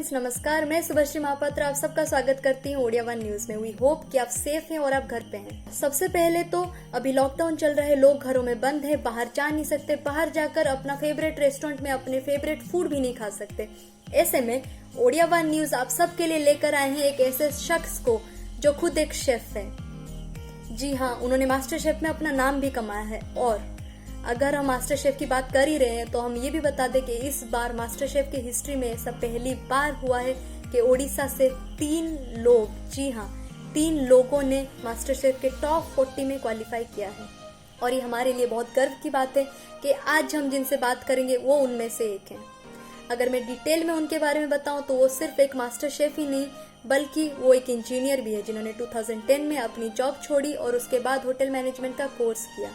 नमस्कार, मैं सुभश्री महापात्र आप सबका स्वागत करती हूँ ओडिया वन न्यूज में। वी होप कि आप सेफ हैं और आप घर पे हैं। सबसे पहले तो अभी लॉकडाउन चल रहा है, लोग घरों में बंद हैं, बाहर जा नहीं सकते, बाहर जाकर अपना फेवरेट रेस्टोरेंट में अपने फेवरेट फूड भी नहीं खा सकते। ऐसे में ओडिया वन न्यूज आप सबके लिए लेकर आए हैं एक ऐसे शख्स को जो खुद एक शेफ है। जी हाँ, उन्होंने मास्टर शेफ में अपना नाम भी कमाया है। और अगर हम मास्टर शेफ की बात कर ही रहे हैं तो हम ये भी बता दें कि इस बार मास्टर शेफ की हिस्ट्री में ऐसा पहली बार हुआ है कि ओडिशा से 3 लोग, जी हाँ 3 लोगों ने मास्टर शेफ के टॉप 40 में क्वालिफाई किया है। और ये हमारे लिए बहुत गर्व की बात है कि आज हम जिनसे बात करेंगे वो उनमें से एक हैं। अगर मैं डिटेल में उनके बारे में बताऊं तो वो सिर्फ एक मास्टर शेफ ही नहीं बल्कि वो एक इंजीनियर भी है, जिन्होंने 2010 में अपनी जॉब छोड़ी और उसके बाद होटल मैनेजमेंट का कोर्स किया।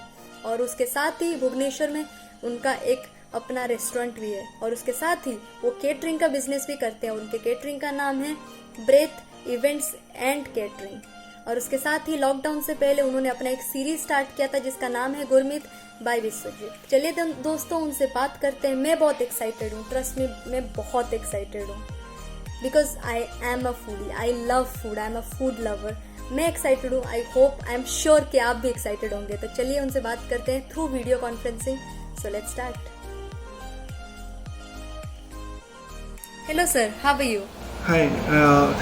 और उसके साथ ही भुवनेश्वर में उनका एक अपना रेस्टोरेंट भी है। और उसके साथ ही वो केटरिंग का बिजनेस भी करते हैं। उनके केटरिंग का नाम है ब्रेथ इवेंट्स एंड केटरिंग। और उसके साथ ही लॉकडाउन से पहले उन्होंने अपना एक सीरीज स्टार्ट किया था जिसका नाम है गुरमीत बाय विश्वजीत। चलिए दोस्तों उनसे बात करते हैं। मैं बहुत एक्साइटेड हूँ, ट्रस्ट मी, मैं बहुत एक्साइटेड हूँ because I am a foodie, I love food, I am a food lover. मैं एक्साइटेड हूँ, I hope, I am sure कि आप भी एक्साइटेड होंगे। तो चलिए उनसे बात करते हैं through video conferencing. So let's start. Hello sir, how are you? Hi,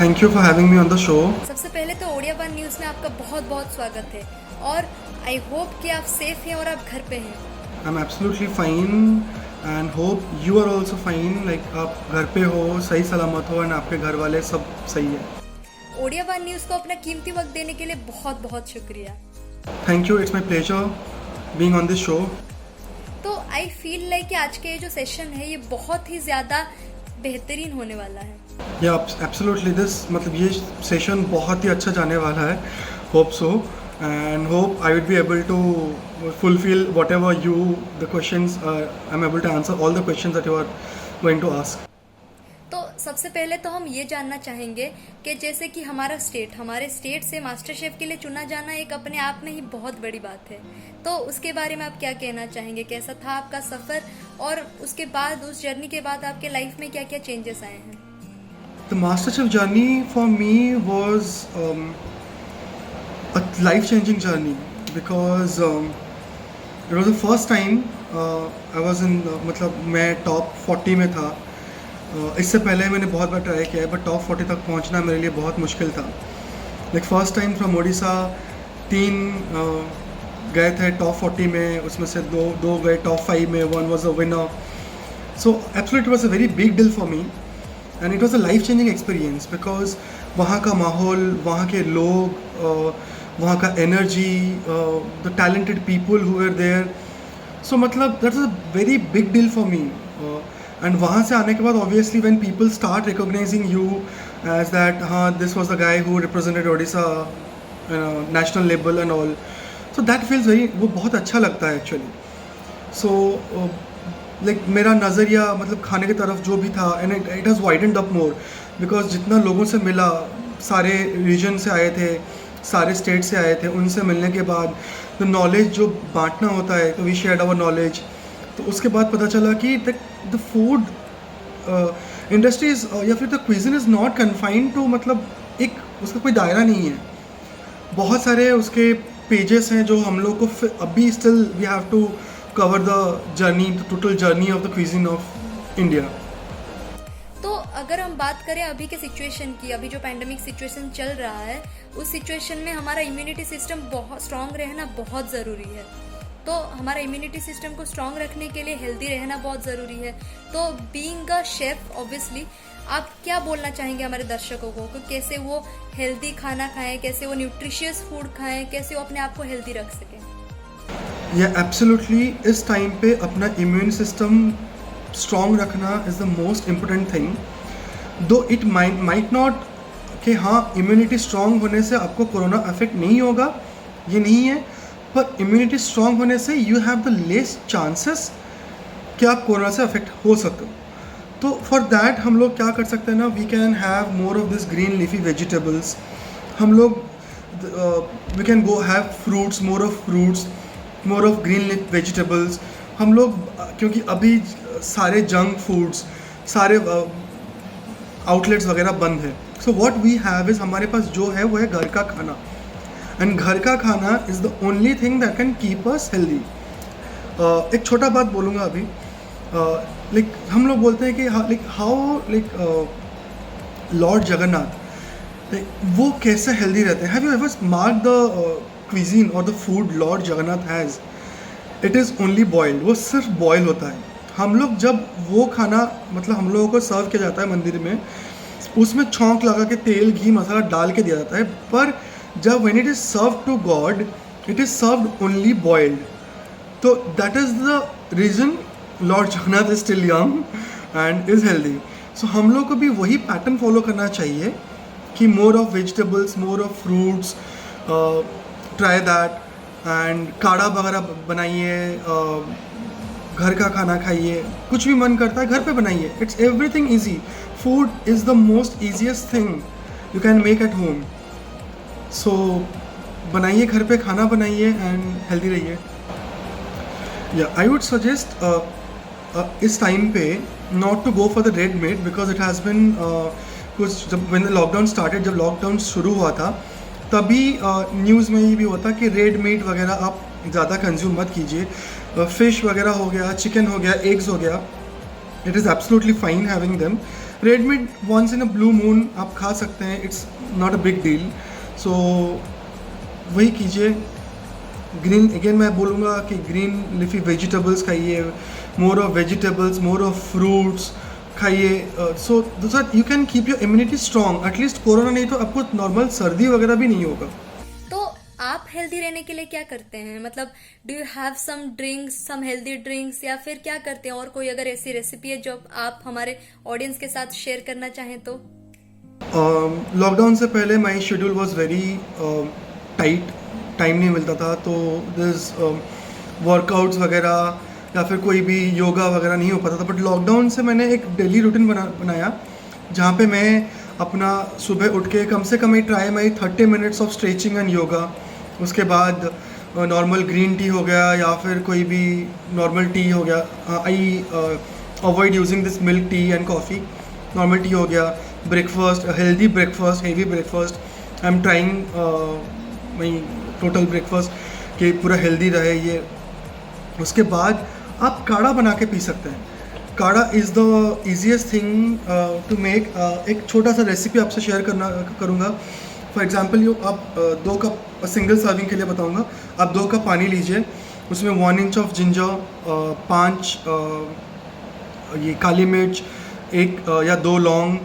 thank you for having me on the show. सबसे पहले तो ओडिया वन न्यूज में आपका बहुत बहुत स्वागत है और आई होप कि आप सेफ हैं और आप घर पे हैं। I am absolutely fine and hope you are also fine. Like आप घर पे हो, सही सलामत हो एंड आपके घर वाले सब सही है। ओडिया वन न्यूज को अपना कीमती वक्त देने के लिए बहुत बहुत शुक्रिया। Thank you, it's my pleasure being on this show. तो आई फील लाइक कि आज के ये जो सेशन है ये बहुत ही ज्यादा बेहतरीन होने वाला है। या एब्सोल्युटली, दिस मतलब ये सेशन बहुत ही अच्छा जाने वाला है। Hope so and hope I will be able to fulfil whatever you the questions, I am able to answer all the questions that you are going to ask. तो सबसे पहले तो हम ये जानना चाहेंगे कि जैसे कि हमारे स्टेट से मास्टर शेफ के लिए चुना जाना एक अपने आप में ही बहुत बड़ी बात है। तो उसके बारे में आप क्या कहना चाहेंगे? कैसा था आपका सफ़र और उसके बाद, उस जर्नी के बाद आपके लाइफ में क्या क्या चेंजेस आए हैं? The MasterChef journey for me was a life-changing journey because it was the first time I was in मतलब मैं टॉप 40 में था। इससे पहले मैंने बहुत बार ट्राई किया है बट टॉप 40 तक पहुंचना मेरे लिए बहुत मुश्किल था। Like first time from Odisha 3 गए थे टॉप 40 में, उसमें से दो गए टॉप 5 में, 1 was a winner. So absolutely it was a very big deal for me and it was a life changing experience because वहाँ का माहौल, वहाँ के लोग, वहाँ का energy, the talented people who were there, so मतलब that was a very big deal for me. And वहाँ से आने के बाद obviously when people start recognising you as that, हाँ this was the guy who represented Odisha national level and all, so that feels very, वो बहुत अच्छा लगता है एक्चुअली। सो लाइक मेरा नज़रिया मतलब खाने की तरफ जो भी था and it has widened up more because जितना लोगों से मिला, सारे रीजन से आए थे, सारे स्टेट से आए थे, उनसे मिलने के बाद द नॉलेज जो बांटना होता है, तो वी शेयर्ड आवर नॉलेज। तो उसके बाद पता चला कि द फूड इंडस्ट्रीज या फिर the cuisine is not confined to, मतलब एक उसका कोई दायरा नहीं है। बहुत सारे उसके पेजेस हैं जो हम लोग को अभी still we have to cover the journey, the total journey of the cuisine of India. तो अगर हम बात करें अभी के सिचुएशन की, अभी जो पैंडेमिक सिचुएशन चल रहा है, उस सिचुएशन में हमारा इम्यूनिटी सिस्टम बहुत स्ट्रांग रहना बहुत ज़रूरी है। तो हमारा इम्यूनिटी सिस्टम को स्ट्रांग रखने के लिए हेल्दी रहना बहुत ज़रूरी है। तो बीइंग अ शेफ ऑब्वियसली आप क्या बोलना चाहेंगे हमारे दर्शकों को कि कैसे वो हेल्दी खाना खाएं, कैसे वो न्यूट्रिशियस फूड खाएं, कैसे वो अपने आप को हेल्दी रख सकें? या एब्सोल्युटली, इस टाइम पे अपना इम्यून सिस्टम स्ट्रांग रखना is the most important thing. दो इट माइट नॉट कि हाँ इम्यूनिटी स्ट्रांग होने से आपको कोरोना अफेक्ट नहीं होगा, ये नहीं है, पर इम्यूनिटी स्ट्रांग होने से you have the less chances कि आप कोरोना से अफेक्ट हो सकते हो। तो फॉर दैट हम लोग क्या कर सकते हैं ना, we can have more of this green leafy vegetables. हम लोग we can go have fruits, more of green leaf vegetables. हम लोग क्योंकि अभी सारे जंक फूड्स, सारे आउटलेट्स वगैरह बंद है, so what we have is, हमारे पास जो है वो है घर का खाना, एंड घर का खाना is the only thing that can keep us healthy. एक छोटा बात बोलूँगा अभी, लाइक हम लोग बोलते हैं कि लाइक हाउ लॉर्ड जगन्नाथ, वो कैसे हेल्दी रहते हैं। Have you ever mark the cuisine और the food Lord Jagannath has, it is only boiled, वो सिर्फ बॉयल होता है। हम लोग जब वो खाना मतलब हम लोगों को सर्व किया जाता है मंदिर में, उसमें छौंक लगा के तेल घी मसाला डाल के दिया जाता है, पर जब when it is serve to God, it is served only boiled. तो that is the reason Lord Jagannath is still young and is healthy. So हम लोग को भी वही पैटर्न फॉलो करना चाहिए कि मोर of vegetables, more of fruits, try that, and काढ़ा वगैरह बनाइए, घर का खाना खाइए, कुछ भी मन करता है घर पे बनाइए। It's everything easy, food is the most easiest thing you can make at home. So बनाइए, घर पे खाना बनाइए एंड हेल्दी रहिए। या आई वुड सजेस्ट इस टाइम पे not to go for the red meat, because it has been कुछ, जब व्हेन द लॉकडाउन स्टार्टेड, जब लॉकडाउन शुरू हुआ था, तभी न्यूज़ में ये भी होता कि रेड मीट वगैरह आप ज़्यादा कंज्यूम मत कीजिए। फ़िश वगैरह हो गया, चिकन हो गया, एग्स हो गया, it is absolutely fine having them. Red meat once in a blue moon आप खा सकते हैं, it's not a big deal. So वही कीजिए। ग्रीन, अगेन मैं बोलूँगा कि ग्रीन लीफी वेजिटेबल्स खाइए, more of vegetables, more of fruits खाइए। So that you can keep your immunity strong. At least corona नहीं तो आपको नॉर्मल सर्दी वगैरह भी नहीं होगा। तो आप हेल्दी रहने के लिए क्या करते हैं? मतलब do you have some drinks, some healthy drinks, या फिर क्या करते हैं? और कोई अगर ऐसी रेसिपी है जो आप हमारे ऑडियंस के साथ शेयर करना चाहें तो? लॉकडाउन से पहले माई schedule was very tight, time नहीं मिलता था, तो दिस वर्कआउट्स वगैरह या फिर कोई भी योगा वगैरह नहीं हो पाता था। बट लॉकडाउन से मैंने एक डेली रूटीन बनाया, जहाँ पे मैं अपना सुबह उठ के कम से कम I try my 30 minutes of stretching and yoga. उसके बाद नॉर्मल ग्रीन टी हो गया या फिर कोई भी नॉर्मल टी हो गया। I avoid using this milk tea and coffee. Normal T हो गया। Breakfast, healthy breakfast, heavy breakfast. I am trying my total breakfast कि पूरा हेल्दी रहे ये। उसके बाद आप काढ़ा बना के पी सकते हैं। Kadha is the easiest thing to make. एक छोटा सा रेसिपी आपसे शेयर करूँगा। फॉर एग्जांपल आप 2 कप, सिंगल सर्विंग के लिए बताऊँगा, आप 2 कप पानी लीजिए, उसमें 1 इंच ऑफ जिंजर, 5 ये काली मिर्च, 1 या 2 लौंग,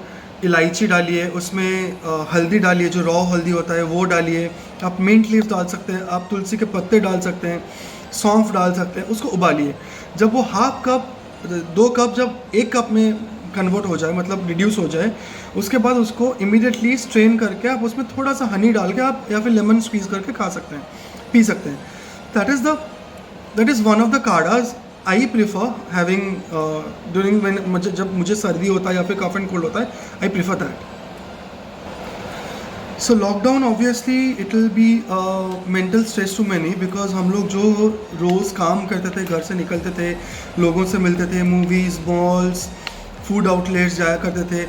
इलायची डालिए, उसमें हल्दी डालिए, जो रॉ हल्दी होता है वो डालिए। आप मिंट लीव्स डाल सकते हैं, आप तुलसी के पत्ते डाल सकते हैं, सौंफ डाल सकते हैं। उसको उबालिए। जब वो हाफ कप, 2 कप जब 1 कप में कन्वर्ट हो जाए, मतलब रिड्यूस हो जाए, उसके बाद उसको इमीडिएटली स्ट्रेन करके आप उसमें थोड़ा सा हनी डाल के आप या फिर लेमन स्क्वीज़ करके खा सकते हैं, पी सकते हैं। That is one of the kadhas I prefer having during when, जब मुझे सर्दी होता है या फिर कफ एंड कोल्ड होता है, I prefer that. So lockdown obviously it will be mental stress to many, because हम लोग जो रोज़ काम करते थे, घर से निकलते थे, लोगों से मिलते थे, मूवीज़, मॉल्स, फूड आउटलेट्स जाया करते थे।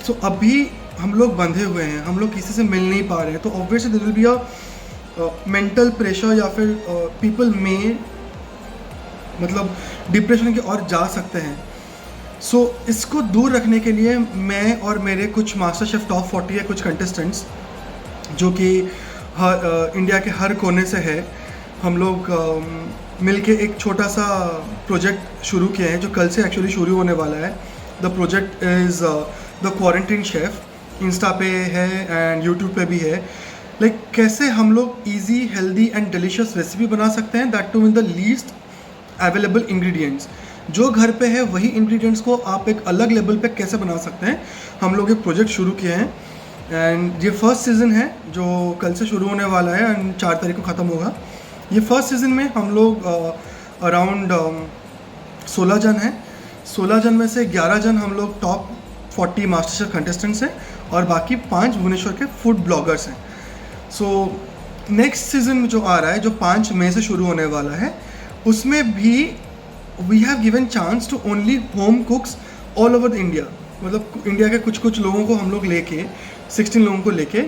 सो अभी हम लोग बंधे हुए हैं, हम लोग किसी से मिल नहीं पा रहे हैं, तो obviously there will be a mental pressure, या फिर पीपल में मतलब डिप्रेशन की ओर जा सकते हैं। सो इसको दूर रखने के लिए मैं और मेरे कुछ मास्टर शेफ़ टॉप 40 है कुछ कंटेस्टेंट्स, जो कि इंडिया के हर कोने से है, हम लोग मिलके एक छोटा सा प्रोजेक्ट शुरू किए हैं, जो कल से एक्चुअली शुरू होने वाला है। The project is the quarantine chef. Insta पे है एंड यूट्यूब पे भी है। लाइक कैसे हम लोग easy, healthy and delicious recipe बना सकते हैं, that too with the least available ingredients. जो घर पे है वही इंग्रेडिएंट्स को आप एक अलग लेवल पे कैसे बना सकते हैं, हम लोग एक प्रोजेक्ट शुरू किए हैं। एंड ये फर्स्ट सीज़न है जो कल से शुरू होने वाला है एंड 4 तारीख को ख़त्म होगा। ये फर्स्ट सीज़न में हम लोग अराउंड 16 जन हैं। 16 जन में से 11 जन हम लोग टॉप 40 मास्टर शेफ कंटेस्टेंट्स हैं और बाकी 5 भुवनेश्वर के फूड ब्लॉगर्स हैं। सो नेक्स्ट सीज़न जो आ रहा है, जो 5 मई से शुरू होने वाला है, उसमें भी we have given chance to only home cooks all over the India. मतलब इंडिया के कुछ कुछ लोगों को हम लोग लेके 16 लोगों को लेके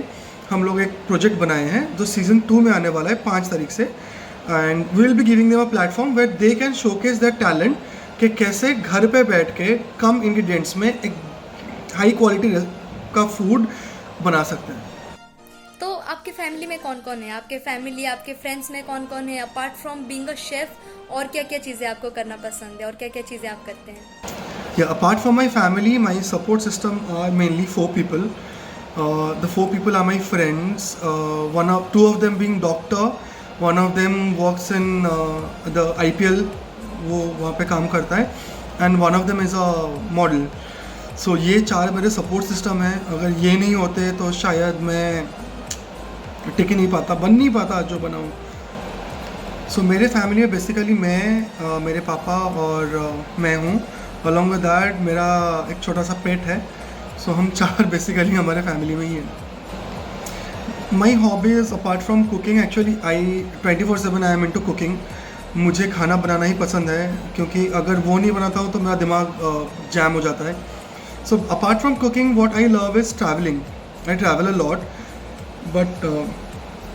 हम लोग एक प्रोजेक्ट बनाए हैं जो सीज़न 2 में आने वाला है 5 तारीख से। And we will be giving them a platform where they can showcase their talent कि कैसे घर पे बैठ के कम इंग्रेडिएंट्स में एक हाई क्वालिटी का फूड बना सकते हैं। तो आपके फैमिली में कौन कौन है? आपके फैमिली, आपके फ्रेंड्स में कौन कौन है? Apart from being a chef, और क्या क्या चीज़ें आपको करना पसंद है और क्या क्या चीज़ें आप करते हैं? Yeah, apart from my family, my support system are mainly 4 people. The 4 people are my friends. Two of them being doctor, one of them works in the IPL, वो वहाँ पे काम करता है, and one of them is a model. So ये 4 मेरे support system हैं। अगर ये नहीं होते तो शायद मैं टिक ही नहीं पाता, बन नहीं पाता जो बनाऊँ। So मेरे फैमिली में बेसिकली मैं, मेरे पापा और मैं हूँ। अलॉन्ग विद दैट मेरा एक छोटा सा पेट है। सो हम 4 बेसिकली हमारे फैमिली में ही हैं। माई hobbies apart from cooking, actually I 24/7 I am into cooking. मुझे खाना बनाना ही पसंद है क्योंकि अगर वो नहीं बनाता हूँ तो मेरा दिमाग जैम हो जाता है। So apart from cooking what I love is travelling. I travel a lot, but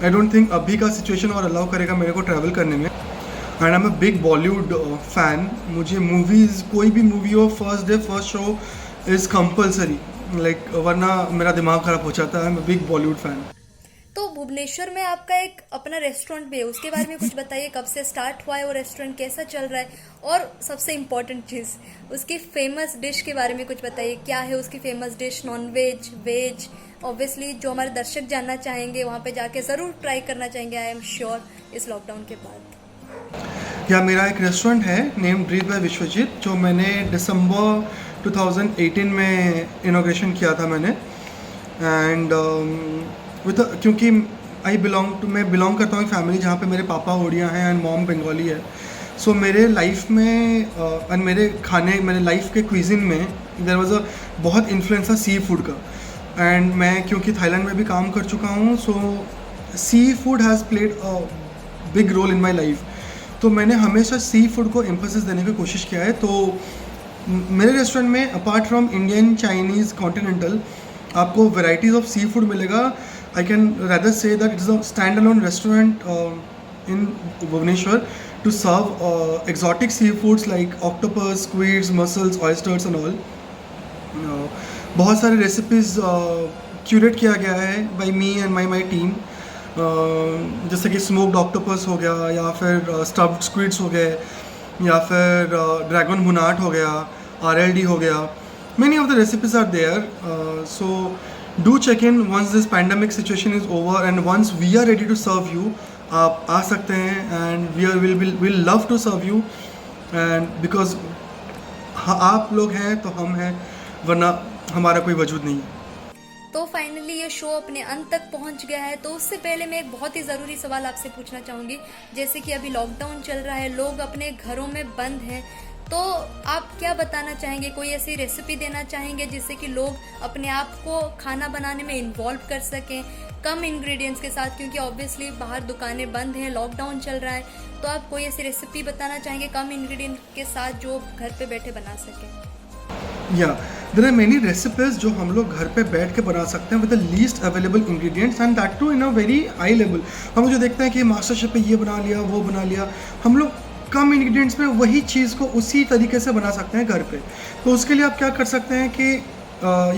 I don't think अभी का सिचुएशन और अलाउ करेगा मेरे को ट्रैवल करने में। And I am a big Bollywood fan. मुझे मूवीज़, कोई भी मूवी हो, first day first show is compulsory, like वरना मेरा दिमाग ख़राब हो जाता है। I am a big Bollywood fan. तो भुवनेश्वर में आपका एक अपना रेस्टोरेंट भी है, उसके बारे में कुछ बताइए। कब से स्टार्ट हुआ है वो रेस्टोरेंट, कैसा चल रहा है, और सबसे इम्पोर्टेंट चीज़ उसकी फेमस डिश के बारे में कुछ बताइए। क्या है उसकी famous dish? Non veg, veg? Obviously जो हमारे दर्शक जानना चाहेंगे वहाँ पे जाके ज़रूर ट्राई करना चाहेंगे, आई एम श्योर, इस लॉकडाउन के बाद। या मेरा एक रेस्टोरेंट है नेम ब्रीथ बाय विश्वजीत, जो मैंने दिसंबर 2018 में इनॉग्रेशन किया था मैंने। एंड क्योंकि मैं बिलोंग करता हूँ एक फैमिली जहाँ पे मेरे पापा ओडिया हैं एंड मॉम बंगाली है। सो मेरे लाइफ में एंड मेरे लाइफ के क्विज़िन में देयर वाज अ बहुत इन्फ्लुएंस था सी फूड का। एंड मैं क्योंकि थाईलैंड में भी काम कर चुका हूँ, so seafood has played a big role in my life. तो मैंने हमेशा सी फूड को एम्फेसिस देने की कोशिश किया है। तो मेरे रेस्टोरेंट में apart from Indian, Chinese, continental, आपको वेराइटीज़ ऑफ सी फूड मिलेगा। I can rather say that it's a stand alone restaurant in Bhubaneswar to serve exotic sea foods like octopus, squids, mussels, oysters and all. बहुत सारे recipes curate किया गया है by me and my team, जैसे कि smoked octopus हो गया, या फिर स्टफ्ड स्क्विड्स हो गए, या फिर ड्रैगन भुनाट हो गया, RLD हो गया। Many of the recipes are there, so do check in once this pandemic situation is over and once we are ready to serve you. आप आ सकते हैं and we'll love to serve you, and because आप लोग हैं तो हम हैं, वरना हमारा कोई वजूद नहीं है। तो फाइनली ये शो अपने अंत तक पहुंच गया है। तो उससे पहले मैं एक बहुत ही ज़रूरी सवाल आपसे पूछना चाहूँगी। जैसे कि अभी लॉकडाउन चल रहा है, लोग अपने घरों में बंद हैं, तो आप क्या बताना चाहेंगे? कोई ऐसी रेसिपी देना चाहेंगे जिससे कि लोग अपने आप को खाना बनाने में इन्वॉल्व कर सकें कम इंग्रेडिएंट्स के साथ? क्योंकि ऑब्वियसली बाहर दुकानें बंद हैं, लॉकडाउन चल रहा है, तो आप कोई ऐसी रेसिपी बताना चाहेंगे कम इंग्रेडिएंट के साथ जो घर पे बैठे बना सकें? या देयर आर मेनी रेसिपीज जो हम लोग घर पे बैठ के बना सकते हैं with the least available ingredients and that too in a very high level. हम जो देखते हैं कि मास्टर शेफ पे ये बना लिया, वो बना लिया, हम लोग कम इंग्रेडिएंट्स में वही चीज़ को उसी तरीके से बना सकते हैं घर पे। तो उसके लिए आप क्या कर सकते हैं कि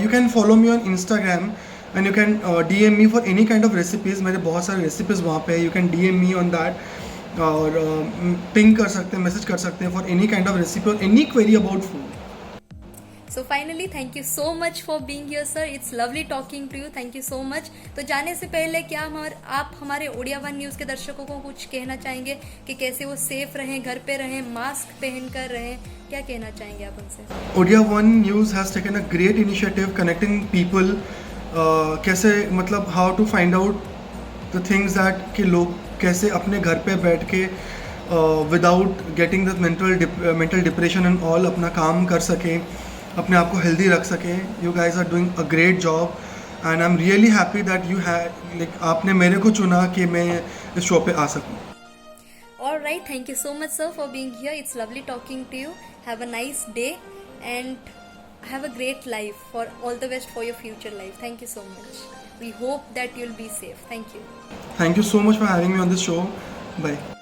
you can follow me on Instagram and you can DM me for any kind of recipes. मेरे बहुत सारे रेसिपीज़ वहाँ पे, you can DM me on that, और पिंग कर सकते हैं, मैसेज कर सकते हैं for any kind of recipe और any query about food. So finally thank you so much for being here sir, it's lovely talking to you, thank you so much. तो जाने से पहले क्या आप हमारे ओडिया वन न्यूज़ के दर्शकों को कुछ कहना चाहेंगे कि कैसे वो सेफ रहें, घर पे रहें, मास्क पहन कर रहें, क्या कहना चाहेंगे आप उनसे? Odia one news has taken a great initiative connecting people कैसे मतलब how to find out the things that कि लोग कैसे अपने घर पे बैठ के without getting the mental depression and all अपना काम कर सकें, अपने आप को हेल्दी रख सकें. You guys are doing a great job and I am really happy that you have like आपने मेरे को चुना कि मैं इस शो पे आ सकूं. All right, thank you so much, sir, for being here. It's lovely talking to you. Have a nice day and have a great life. For all the best for your future life. Thank you so much. We hope that you'll be safe. Thank you. Thank you so much for having me on this show. Bye.